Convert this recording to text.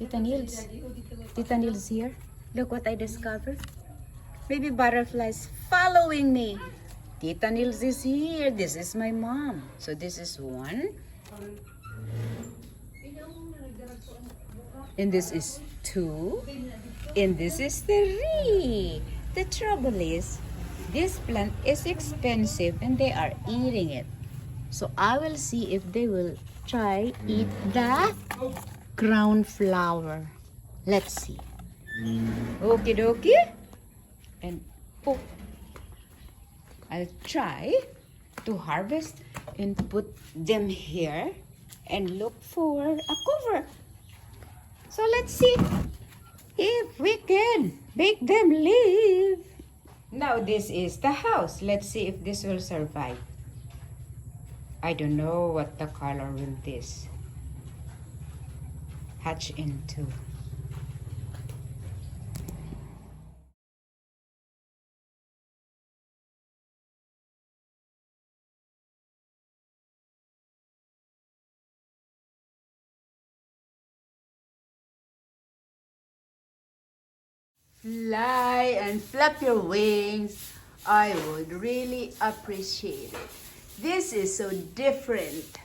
Tita Nils. Tita Nils here. Look what I discovered. Baby butterflies following me. Tita Nils is here. This is my mom. So this is one. And this is two. And this is three. The trouble is, this plant is expensive and they are eating it. So I will see if they will try eat the ground flower. Let's see. Okie dokie. And oh, I'll try to harvest and put them here and look for a cover. So let's see if we can make them live. Now this is the house. Let's see if this will survive. I don't know what the color will this hatch into. Fly and flap your wings. I would really appreciate it. This is so different.